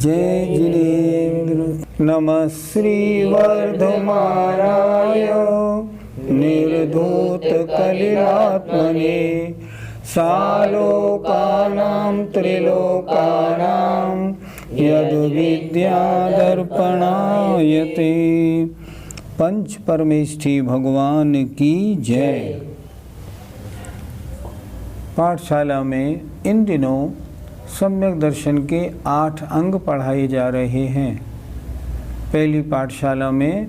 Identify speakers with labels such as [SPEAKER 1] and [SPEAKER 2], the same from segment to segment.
[SPEAKER 1] जय जिनेन्द्र नमः श्रीवर्धमानाय निर्धूत कलिलात्मने सालोकानां त्रिलोकानां यद्विद्यादर्पणायते। पंच परमेष्ठी भगवान की जय। पाठशाला में इन दिनों सम्यक दर्शन के 8 अंग पढ़ाए जा रहे हैं। पहली पाठशाला में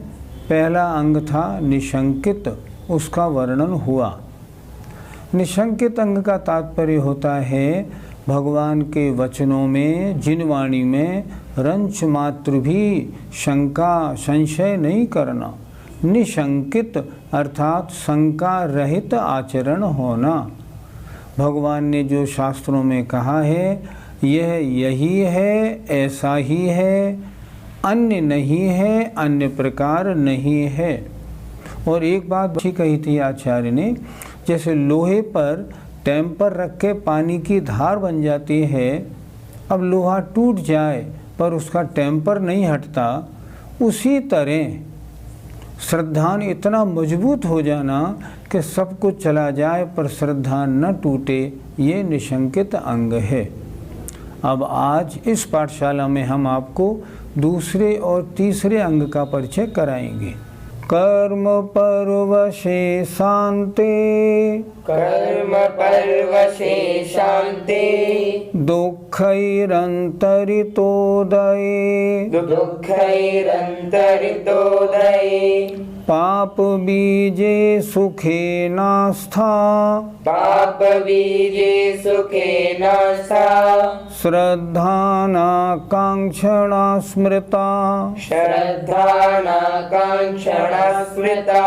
[SPEAKER 1] पहला अंग था निशंकित, उसका वर्णन हुआ। निशंकित अंग का तात्पर्य होता है भगवान के वचनों में, जिन वाणी में रंच मात्र भी शंका संशय नहीं करना। निशंकित अर्थात शंका रहित आचरण होना। भगवान ने जो शास्त्रों में कहा है यह यही है, ऐसा ही है, अन्य नहीं है, अन्य प्रकार नहीं है। और एक बात अच्छी कही थी आचार्य ने, जैसे लोहे पर टेम्पर रख के पानी की धार बन जाती है, अब लोहा टूट जाए पर उसका टेम्पर नहीं हटता, उसी तरह श्रद्धान इतना मजबूत हो जाना कि सब कुछ चला जाए पर श्रद्धा न टूटे, ये निशंकित अंग है। अब आज इस पाठशाला में हम आपको दूसरे और तीसरे अंग का परिचय कराएंगे। कर्म परवशे शांते,
[SPEAKER 2] कर्म परवशे शांते,
[SPEAKER 1] दुःखैरन्तरितोदये,
[SPEAKER 2] दुःखैरन्तरितोदये,
[SPEAKER 1] पाप बीजे सुखे नास्था,
[SPEAKER 2] पाप बीजे सुखे नास्था,
[SPEAKER 1] श्रद्धानाकांक्षणा स्मृता,
[SPEAKER 2] श्रद्धानाकांक्षणा स्मृता।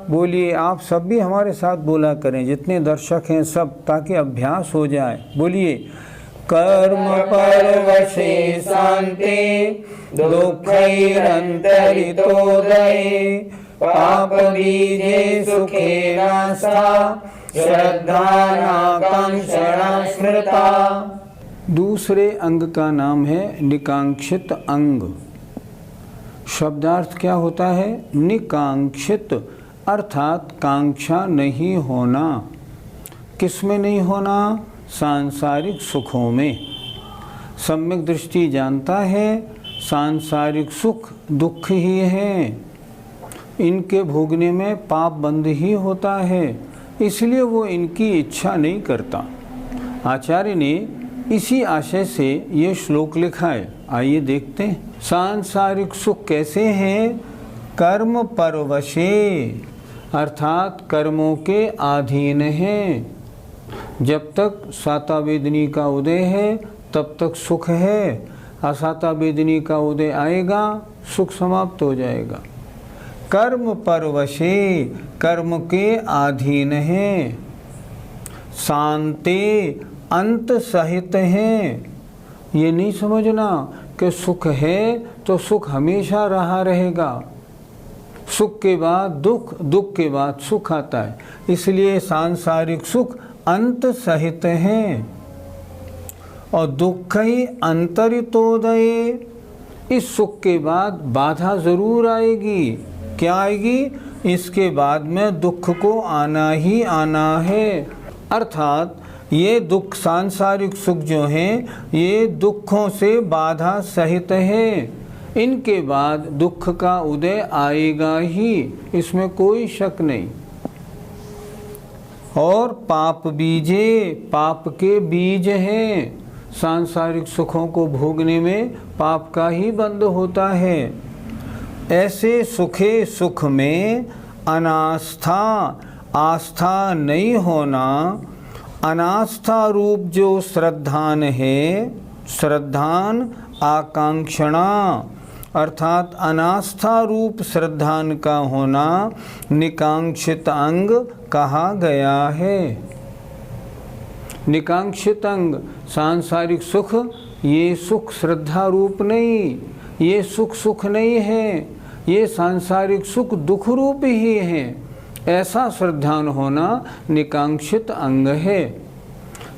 [SPEAKER 1] बोलिए आप सब भी हमारे साथ बोला करें, जितने दर्शक हैं सब, ताकि अभ्यास हो जाए। बोलिए कर्म परवशे शांते, दुःखैरन्तरितोदये, पाप बीजे सुखे नास्था, श्रद्धानाकांक्षणा स्मृता। दूसरे अंग का नाम है निकांक्षित अंग। शब्दार्थ क्या होता है? निकांक्षित अर्थात कांक्षा नहीं होना। किस में नहीं होना? सांसारिक सुखों में। सम्यक दृष्टि जानता है सांसारिक सुख दुख ही है, इनके भोगने में पाप बंद ही होता है, इसलिए वो इनकी इच्छा नहीं करता। आचार्य ने इसी आशय से ये श्लोक लिखा है, आइए देखते हैं। सांसारिक सुख कैसे हैं? कर्म परवशे अर्थात कर्मों के अधीन हैं। जब तक सातावेदनी का उदय है तब तक सुख है, असातावेदनी का उदय आएगा सुख समाप्त हो जाएगा। कर्म परवशे कर्म के अधीन हैं, शांते अंत सहित हैं। ये नहीं समझना कि सुख है तो सुख हमेशा रहा रहेगा। सुख के बाद दुख, दुख के बाद सुख आता है, इसलिए सांसारिक सुख अंत सहित हैं। और दुख ही अंतरितोदये, इस सुख के बाद बाधा जरूर आएगी। क्या आएगी? इसके बाद में दुख को आना ही आना है। अर्थात ये दुख, सांसारिक सुख जो हैं ये दुखों से बाधा सहित है, इनके बाद दुख का उदय आएगा ही, इसमें कोई शक नहीं। और पाप बीजे, पाप के बीज हैं। सांसारिक सुखों को भोगने में पाप का ही बंध होता है। ऐसे सुखे सुख में अनास्था, आस्था नहीं होना, अनास्था रूप जो श्रद्धान है, श्रद्धान आकांक्षणा, अर्थात अनास्था रूप श्रद्धान का होना निकांक्षित अंग कहा गया है। निकांक्षित अंग सांसारिक सुख, ये सुख श्रद्धा रूप नहीं, ये सुख सुख नहीं है, ये सांसारिक सुख दुख रूप ही है, ऐसा श्रद्धान होना निकांक्षित अंग है।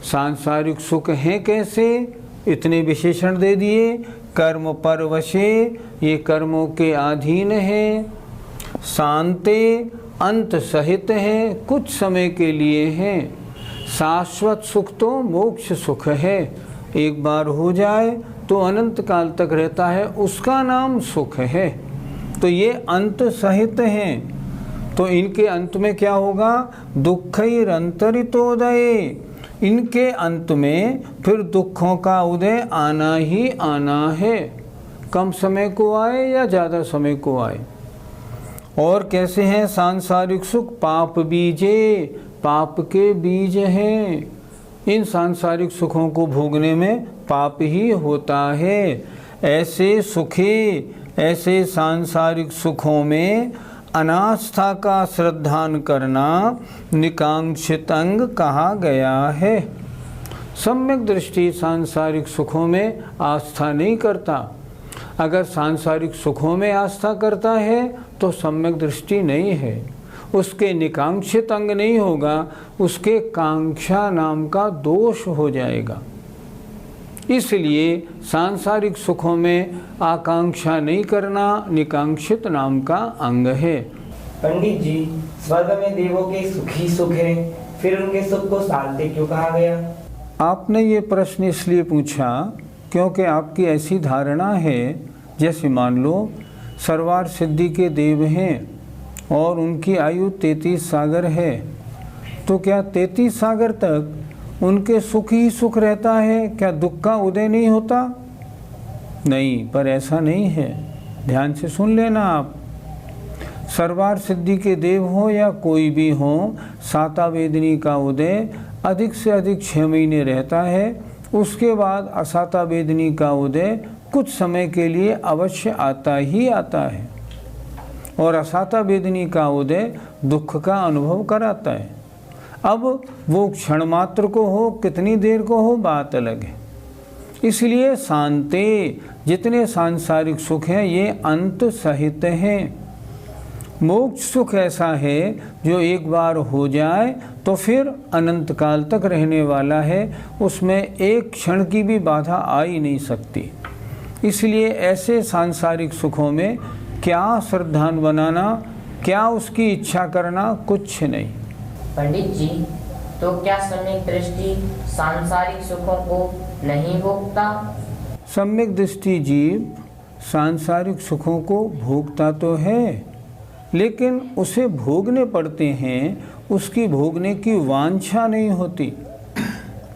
[SPEAKER 1] सांसारिक सुख है कैसे, इतने विशेषण दे दिए। कर्म पर वशे, ये कर्मों के अधीन है। शांते, अंत सहित है, कुछ समय के लिए है। शाश्वत सुख तो मोक्ष सुख है, एक बार हो जाए तो अनंत काल तक रहता है, उसका नाम सुख है। तो ये अंत सहित हैं, तो इनके अंत में क्या होगा, दुःखैरन्तरितोदये, इनके अंत में फिर दुखों का उदय आना ही आना है, कम समय को आए या ज़्यादा समय को आए। और कैसे हैं सांसारिक सुख, पाप बीजे, पाप के बीज हैं। इन सांसारिक सुखों को भोगने में पाप ही होता है। ऐसे सुखी, ऐसे सांसारिक सुखों में अनास्था का श्रद्धान करना निकांक्षित अंग कहा गया है। सम्यक दृष्टि सांसारिक सुखों में आस्था नहीं करता। अगर सांसारिक सुखों में आस्था करता है तो सम्यक दृष्टि नहीं है, उसके निकांक्षित अंग नहीं होगा, उसके कांक्षा नाम का दोष हो जाएगा। इसलिए सांसारिक सुखों में आकांक्षा नहीं करना निकांक्षित नाम का अंग है।
[SPEAKER 3] पंडित जी, स्वर्ग में देवों के सुख ही सुख है, फिर उनके सुख को शांति क्यों कहा गया?
[SPEAKER 1] आपने ये प्रश्न इसलिए पूछा क्योंकि आपकी ऐसी धारणा है, जैसे मान लो सर्वार सिद्धि के देव हैं और उनकी आयु 33 सागर है, तो क्या 33 सागर तक उनके सुख ही सुख रहता है, क्या दुख का उदय नहीं होता? नहीं, पर ऐसा नहीं है। ध्यान से सुन लेना आप। सर्वार सिद्धि के देव हो या कोई भी हो, साता वेदनी का उदय अधिक से अधिक 6 महीने रहता है। उसके बाद असाता वेदनी का उदय कुछ समय के लिए अवश्य आता ही आता है, और असाता वेदनी का उदय दुख का अनुभव कराता है। अब वो क्षण मात्र को हो, कितनी देर को हो, बात अलग है। इसलिए शांते, जितने सांसारिक सुख हैं ये अंत सहित हैं। मोक्ष सुख ऐसा है जो एक बार हो जाए तो फिर अनंत काल तक रहने वाला है, उसमें एक क्षण की भी बाधा आ ही नहीं सकती। इसलिए ऐसे सांसारिक सुखों में क्या श्रद्धान बनाना, क्या उसकी इच्छा करना, कुछ नहीं।
[SPEAKER 4] पंडित जी, तो क्या सम्यक दृष्टि सांसारिक सुखों को नहीं भोगता?
[SPEAKER 1] सम्यक दृष्टि जीव सांसारिक सुखों को भोगता तो है, लेकिन उसे भोगने पड़ते हैं, उसकी भोगने की वांछा नहीं होती।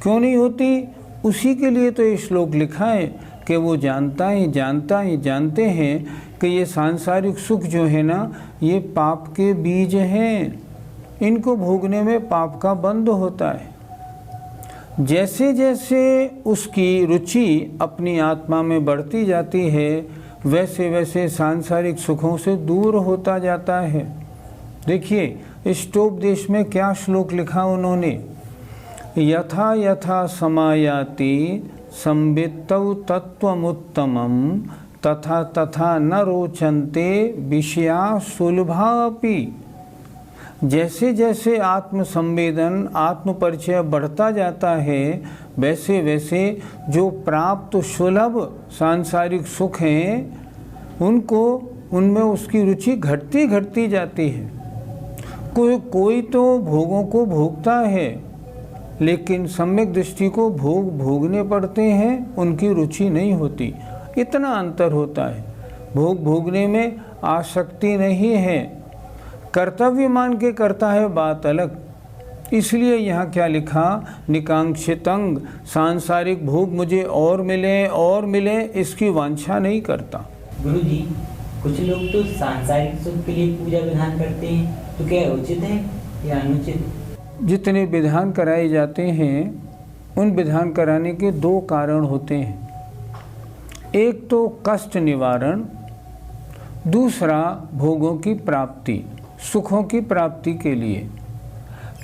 [SPEAKER 1] क्यों नहीं होती? उसी के लिए तो ये श्लोक लिखा है कि वो जानते हैं कि ये सांसारिक सुख जो है ना, ये पाप के बीज हैं, इनको भोगने में पाप का बंध होता है। जैसे जैसे उसकी रुचि अपनी आत्मा में बढ़ती जाती है, वैसे वैसे सांसारिक सुखों से दूर होता जाता है। देखिए स्टोपदेश में क्या श्लोक लिखा उन्होंने, यथा यथा समायाति संवित्तौ तत्वमुत्तमं तथा तथा न रोचन्ते विषया सुलभापि। जैसे जैसे आत्म संवेदन, आत्म परिचय बढ़ता जाता है, वैसे वैसे जो प्राप्त सुलभ सांसारिक सुख हैं उनमें उसकी रुचि घटती जाती है। कोई तो भोगों को भोगता है, लेकिन सम्यक दृष्टि को भोगने पड़ते हैं, उनकी रुचि नहीं होती। इतना अंतर होता है। भोगने में आसक्ति नहीं है, कर्तव्य मान के करता है, बात अलग। इसलिए यहाँ क्या लिखा, निकांक्षितंग, सांसारिक भोग मुझे और मिले इसकी वांछा नहीं करता।
[SPEAKER 3] गुरुजी, कुछ लोग तो सांसारिक सुख के लिए पूजा विधान करते हैं, तो क्या उचित है या अनुचित?
[SPEAKER 1] जितने विधान कराए जाते हैं उन विधान कराने के दो कारण होते हैं। एक तो कष्ट निवारण, दूसरा भोगों की प्राप्ति, सुखों की प्राप्ति के लिए।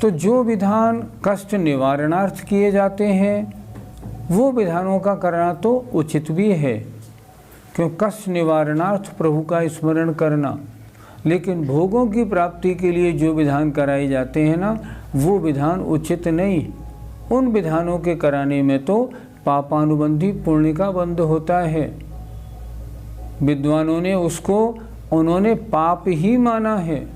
[SPEAKER 1] तो जो विधान कष्ट निवारणार्थ किए जाते हैं वो विधानों का करना तो उचित भी है, क्यों कष्ट निवारणार्थ प्रभु का स्मरण करना। लेकिन भोगों की प्राप्ति के लिए जो विधान कराए जाते हैं ना, वो विधान उचित नहीं। उन विधानों के कराने में तो पापानुबंधी पुण्य का बंध होता है। विद्वानों ने उसको उन्होंने पाप ही माना है।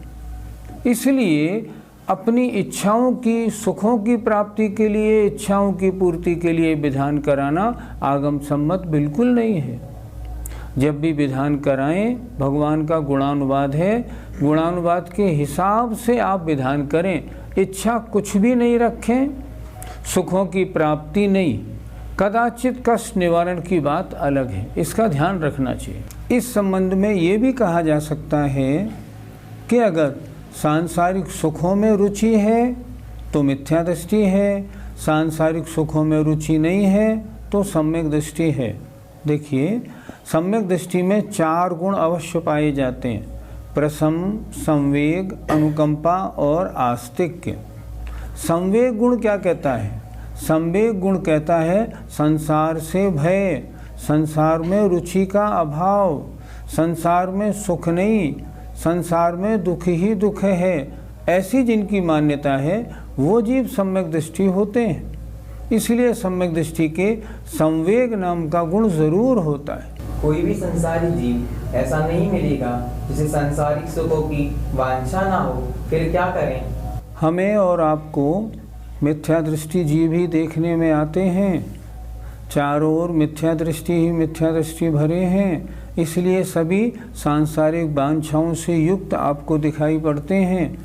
[SPEAKER 1] इसलिए अपनी इच्छाओं की, सुखों की प्राप्ति के लिए, इच्छाओं की पूर्ति के लिए विधान कराना आगम सम्मत बिल्कुल नहीं है। जब भी विधान कराएं, भगवान का गुणानुवाद है, गुणानुवाद के हिसाब से आप विधान करें। इच्छा कुछ भी नहीं रखें, सुखों की प्राप्ति नहीं, कदाचित कष्ट निवारण की बात अलग है, इसका ध्यान रखना चाहिए। इस संबंध में ये भी कहा जा सकता है कि अगर सांसारिक सुखों में रुचि है तो मिथ्या दृष्टि है, सांसारिक सुखों में रुचि नहीं है तो सम्यक दृष्टि है। देखिए, सम्यक दृष्टि में 4 गुण अवश्य पाए जाते हैं: प्रसम, संवेग, अनुकंपा और आस्तिक्य। संवेग गुण क्या कहता है? संवेग गुण कहता है संसार से भय, संसार में रुचि का अभाव, संसार में सुख नहीं, संसार में दुख ही दुख है। ऐसी जिनकी मान्यता है वो जीव सम्यक दृष्टि होते हैं। इसलिए सम्यक दृष्टि के संवेग नाम का गुण जरूर होता है।
[SPEAKER 3] कोई भी संसारी जीव ऐसा नहीं मिलेगा जिसे सांसारिक सुखों की वांछा ना हो, फिर क्या करें?
[SPEAKER 1] हमें और आपको मिथ्या दृष्टि जीव ही देखने में आते हैं। चारों ओर मिथ्या दृष्टि ही मिथ्या दृष्टि भरे हैं, इसलिए सभी सांसारिक वांछाओं से युक्त आपको दिखाई पड़ते हैं।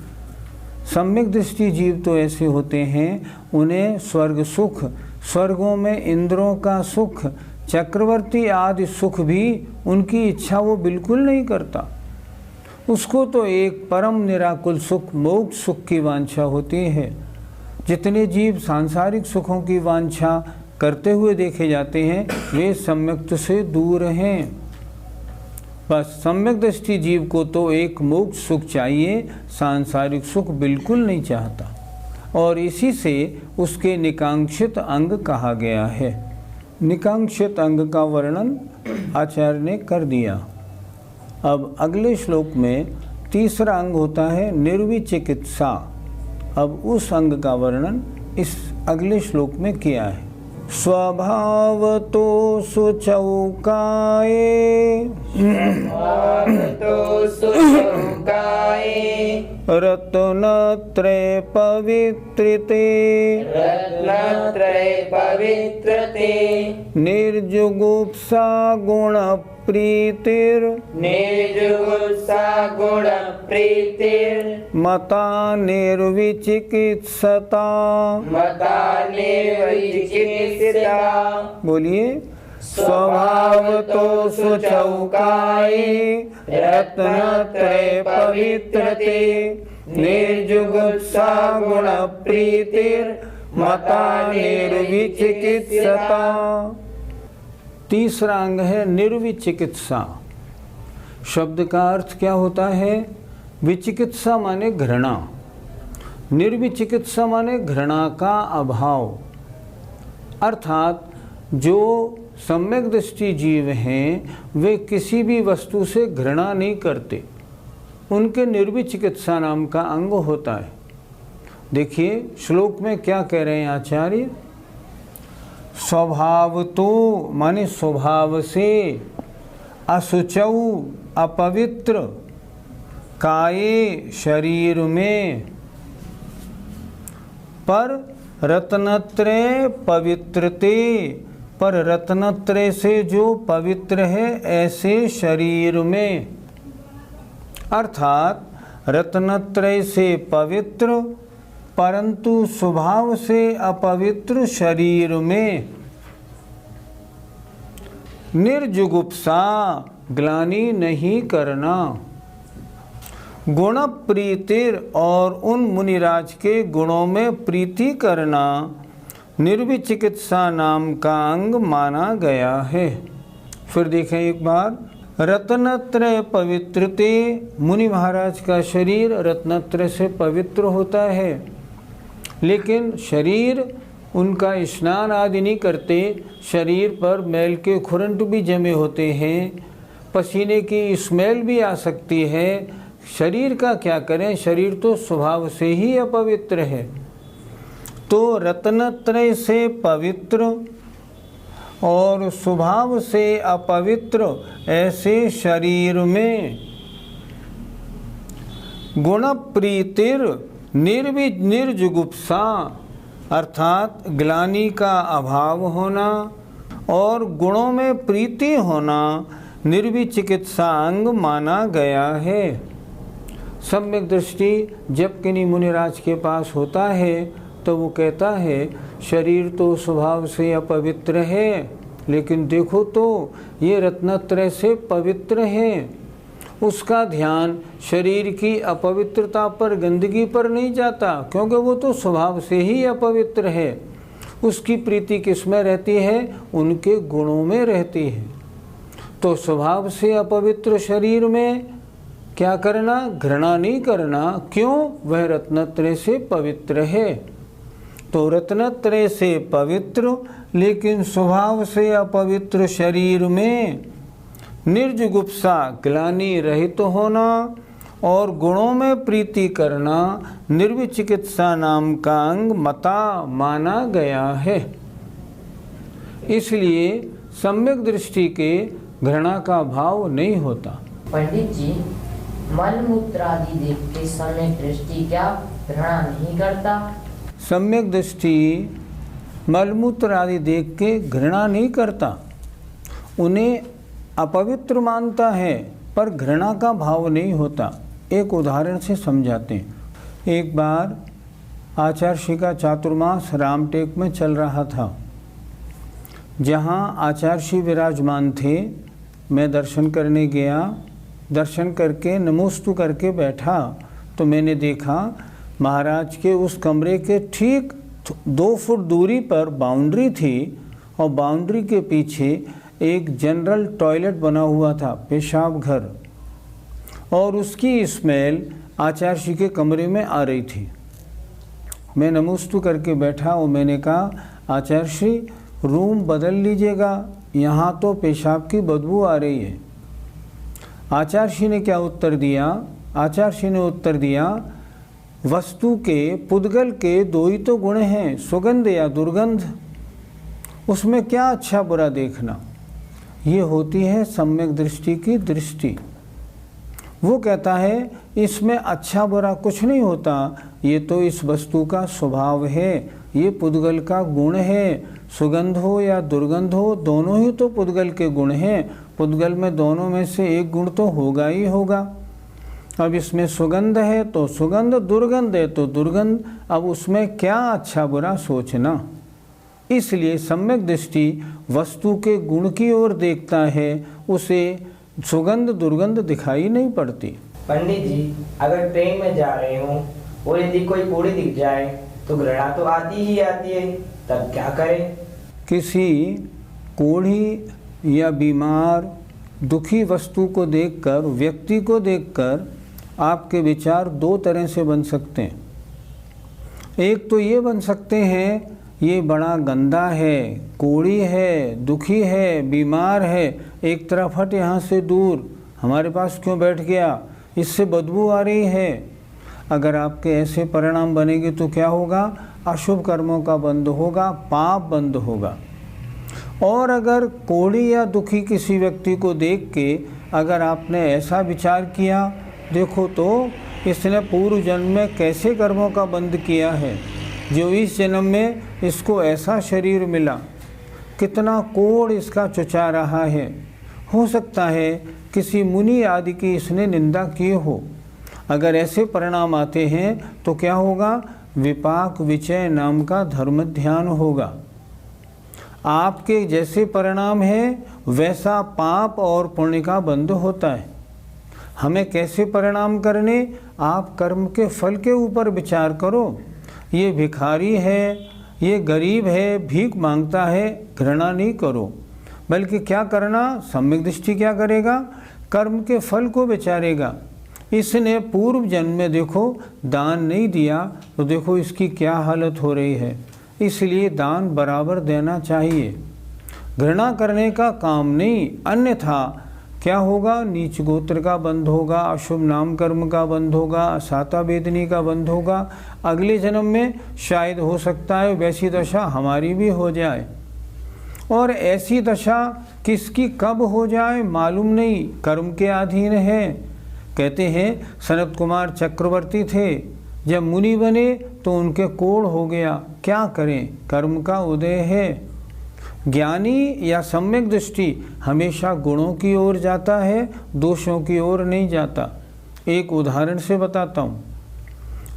[SPEAKER 1] सम्यक दृष्टि जीव तो ऐसे होते हैं, उन्हें स्वर्ग सुख, स्वर्गों में इंद्रों का सुख, चक्रवर्ती आदि सुख भी उनकी इच्छा वो बिल्कुल नहीं करता। उसको तो एक परम निराकुल सुख, मोक्ष सुख की वांछा होती है। जितने जीव सांसारिक सुखों की वांछा करते हुए देखे जाते हैं वे सम्यक से दूर हैं। बस सम्यक दृष्टि जीव को तो एक मोक्ष सुख चाहिए, सांसारिक सुख बिल्कुल नहीं चाहता, और इसी से उसके निकांक्षित अंग कहा गया है। निकांक्षित अंग का वर्णन आचार्य ने कर दिया। अब अगले श्लोक में तीसरा अंग होता है निर्विचिकित्सा। अब उस अंग का वर्णन इस अगले श्लोक में किया है। स्वभाव तो सुचौकाये, रत्नत्रय पवित्रते, निर्जुगुप्सा गुण प्रीतिर, मता निर्विचिकित्सता। बोलिए, स्वभाव तो सुचौकाये, रत्नत्रय पवित्रते, निर्जुगुप्सा गुण प्रीतिर, मता निर्विचिकित्सता। तीसरा अंग है निर्विचिकित्सा। शब्द का अर्थ क्या होता है? विचिकित्सा माने घृणा, निर्विचिकित्सा माने घृणा का अभाव। अर्थात जो सम्यक दृष्टि जीव हैं वे किसी भी वस्तु से घृणा नहीं करते, उनके निर्विचिकित्सा नाम का अंग होता है। देखिए श्लोक में क्या कह रहे हैं आचार्य? स्वभाव तो माने स्वभाव से, असुचौ अपवित्र, काये शरीर में, पर रत्नत्रय पवित्रते, पर रत्नत्रय से जो पवित्र है ऐसे शरीर में। अर्थात रत्नत्रय से पवित्र परंतु स्वभाव से अपवित्र शरीर में। निर्जुगुप्सा, ग्लानि नहीं करना। गुण प्रीतिर और उन मुनिराज के गुणों में प्रीति करना निर्विचिकित्सा नाम का अंग माना गया है। फिर देखें एक बार, रत्नत्रय पवित्रते, मुनि महाराज का शरीर रत्नत्रय से पवित्र होता है, लेकिन शरीर उनका स्नान आदि नहीं करते, शरीर पर मैल के खुरंट भी जमे होते हैं, पसीने की स्मेल भी आ सकती है। शरीर का क्या करें, शरीर तो स्वभाव से ही अपवित्र है। तो रत्नत्रय से पवित्र और स्वभाव से अपवित्र ऐसे शरीर में गुण प्रीतिर निर्जुगुप्सा अर्थात ग्लानि का अभाव होना और गुणों में प्रीति होना निर्विचिकित्सा अंग माना गया है। सम्यक दृष्टि जब किन्हीं मुनिराज के पास होता है तो वो कहता है शरीर तो स्वभाव से अपवित्र है, लेकिन देखो तो ये रत्नत्रय से पवित्र है। उसका ध्यान शरीर की अपवित्रता पर, गंदगी पर नहीं जाता, क्योंकि वो तो स्वभाव से ही अपवित्र है। उसकी प्रीति किस में रहती है, उनके गुणों में रहती है। तो स्वभाव से अपवित्र शरीर में क्या करना, घृणा नहीं करना। क्यों, वह रत्नत्रय से पवित्र है। तो रत्नत्रय से पवित्र लेकिन स्वभाव से अपवित्र शरीर में निर्जुगुप्सा ग्लानि रहित होना और गुणों में प्रीति करना निर्विचिकित्सा नाम का अंग मता माना गया है। इसलिए सम्यक दृष्टि के घृणा का भाव नहीं होता।
[SPEAKER 4] पंडित जी, मल मूत्र आदि देखते समय दृष्टि क्या घृणा नहीं करता?
[SPEAKER 1] सम्यक दृष्टि मलमूत्र आदि देख के घृणा नहीं करता, उन्हें अपवित्र मानता है, पर घृणा का भाव नहीं होता। एक उदाहरण से समझाते हैं। एक बार आचार्य श्री का चातुर्मास रामटेक में चल रहा था। जहाँ आचार्य श्री विराजमान थे, मैं दर्शन करने गया। दर्शन करके नमोस्तु करके बैठा तो मैंने देखा महाराज के उस कमरे के ठीक 2 फुट दूरी पर बाउंड्री थी और बाउंड्री के पीछे एक जनरल टॉयलेट बना हुआ था, पेशाब घर, और उसकी स्मेल आचार्य श्री के कमरे में आ रही थी। मैं नमोस्तु करके बैठा और मैंने कहा आचार्य श्री रूम बदल लीजिएगा, यहाँ तो पेशाब की बदबू आ रही है। आचार्य श्री ने क्या उत्तर दिया? आचार्य श्री ने उत्तर दिया वस्तु के पुद्गल के 2 ही तो गुण हैं, सुगंध या दुर्गंध। उसमें क्या अच्छा बुरा देखना। ये होती है सम्यक दृष्टि की दृष्टि। वो कहता है इसमें अच्छा बुरा कुछ नहीं होता, ये तो इस वस्तु का स्वभाव है, ये पुद्गल का गुण है। सुगंध हो या दुर्गंध हो, दोनों ही तो पुद्गल के गुण हैं। पुद्गल में दोनों में से एक गुण तो होगा ही होगा। अब इसमें सुगंध है तो सुगंध, दुर्गंध है तो दुर्गंध। अब उसमें क्या अच्छा बुरा सोचना। इसलिए सम्यक दृष्टि वस्तु के गुण की ओर देखता है, उसे सुगंध दुर्गंध दिखाई नहीं पड़ती।
[SPEAKER 3] पंडित जी, अगर ट्रेन में जा रहे हो और यदि कोई कूड़े दिख जाए तो घृणा तो आती ही आती है, तब क्या करें?
[SPEAKER 1] किसी कोढ़ी या बीमार दुखी वस्तु को देखकर, व्यक्ति को देखकर आपके विचार 2 तरह से बन सकते हैं। एक तो ये बन सकते हैं ये बड़ा गंदा है, कोढ़ी है, दुखी है, बीमार है, एक तरफ हट यहाँ से दूर, हमारे पास क्यों बैठ गया, इससे बदबू आ रही है। अगर आपके ऐसे परिणाम बनेंगे तो क्या होगा? अशुभ कर्मों का बंद होगा, पाप बंद होगा। और अगर कोढ़ी या दुखी किसी व्यक्ति को देख के अगर आपने ऐसा विचार किया, देखो तो इसने पूर्व जन्म में कैसे कर्मों का बंद किया है, जो इस जन्म में इसको ऐसा शरीर मिला, कितना कोढ़ इसका चुचा रहा है। हो सकता है किसी मुनि आदि की इसने निंदा की हो। अगर ऐसे परिणाम आते हैं तो क्या होगा? विपाक विचय नाम का धर्म ध्यान होगा। आपके जैसे परिणाम है वैसा पाप और पुण्य का बंध होता है। हमें कैसे परिणाम करने, आप कर्म के फल के ऊपर विचार करो। ये भिखारी है, ये गरीब है, भीख मांगता है, घृणा नहीं करो, बल्कि क्या करना, सम्यक दृष्टि क्या करेगा, कर्म के फल को विचारेगा। इसने पूर्व जन्म में देखो दान नहीं दिया तो देखो इसकी क्या हालत हो रही है, इसलिए दान बराबर देना चाहिए। घृणा करने का काम नहीं, अन्यथा क्या होगा, नीच गोत्र का बंध होगा, अशुभ नाम कर्म का बंध होगा, साता वेदनी का बंध होगा। अगले जन्म में शायद हो सकता है वैसी दशा हमारी भी हो जाए, और ऐसी दशा किसकी कब हो जाए मालूम नहीं, कर्म के अधीन है। कहते हैं सनत कुमार चक्रवर्ती थे, जब मुनि बने तो उनके कोढ़ हो गया, क्या करें, कर्म का उदय है। ज्ञानी या सम्यक दृष्टि हमेशा गुणों की ओर जाता है, दोषों की ओर नहीं जाता। एक उदाहरण से बताता हूँ।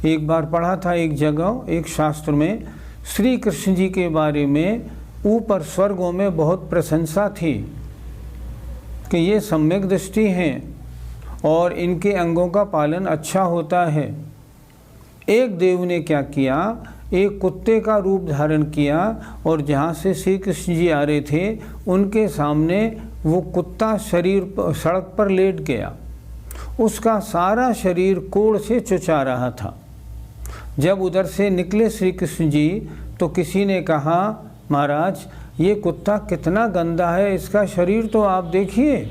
[SPEAKER 1] एक बार पढ़ा था एक जगह, एक शास्त्र में श्री कृष्ण जी के बारे में ऊपर स्वर्गों में बहुत प्रशंसा थी कि ये सम्यक दृष्टि हैं और इनके अंगों का पालन अच्छा होता है। एक देव ने क्या किया, एक कुत्ते का रूप धारण किया और जहाँ से श्री कृष्ण जी आ रहे थे उनके सामने वो कुत्ता सड़क पर लेट गया। उसका सारा शरीर कोढ़ से चुचा रहा था। जब उधर से निकले श्री कृष्ण जी तो किसी ने कहा, महाराज ये कुत्ता कितना गंदा है, इसका शरीर तो आप देखिए।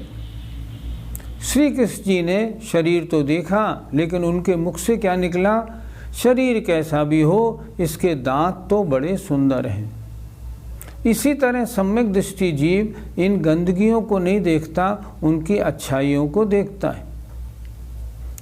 [SPEAKER 1] श्री कृष्ण जी ने शरीर तो देखा, लेकिन उनके मुख से क्या निकला, शरीर कैसा भी हो इसके दांत तो बड़े सुंदर हैं। इसी तरह सम्यक दृष्टि जीव इन गंदगियों को नहीं देखता, उनकी अच्छाइयों को देखता है।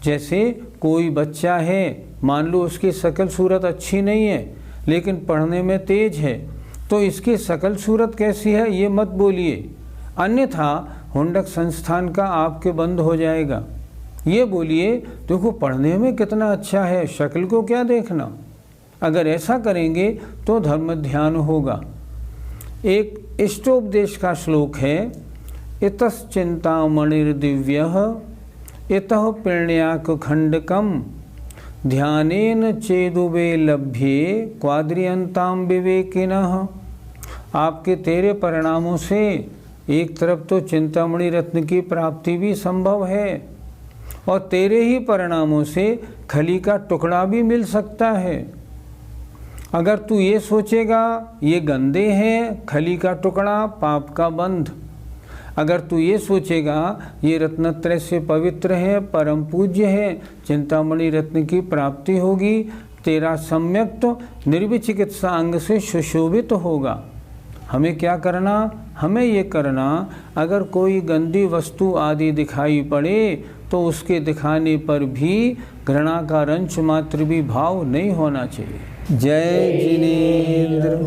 [SPEAKER 1] जैसे कोई बच्चा है, मान लो उसकी शकल सूरत अच्छी नहीं है लेकिन पढ़ने में तेज है, तो इसकी शकल सूरत कैसी है ये मत बोलिए, अन्यथा हुंडक संस्थान का आपके बंद हो जाएगा। ये बोलिए देखो पढ़ने में कितना अच्छा है, शक्ल को क्या देखना। अगर ऐसा करेंगे तो धर्म ध्यान होगा। एक इष्टोपदेश का श्लोक है, इतश्चिंतामणिर्दिव्यः इतः पिण्याक खंडकम ध्यानेन चेदुबे लभ्ये क्वाद्रियंताम विवेकिनः। आपके तेरे परिणामों से एक तरफ तो चिंतामणि रत्न की प्राप्ति भी संभव है और तेरे ही परिणामों से खली का टुकड़ा भी मिल सकता है। अगर तू ये सोचेगा ये गंदे हैं, खली का टुकड़ा पाप का बंध, अगर तू ये सोचेगा ये रत्नत्रय से पवित्र है, परम पूज्य है, चिंतामणि रत्न की प्राप्ति होगी, तेरा सम्यक तो निर्विचिकित्सा अंग से सुशोभित होगा। हमें क्या करना, हमें ये करना, अगर कोई गंदी वस्तु आदि दिखाई पड़े तो उसके दिखाने पर भी घृणा का रंच मात्र भी भाव नहीं होना चाहिए। जय जिनेंद्र।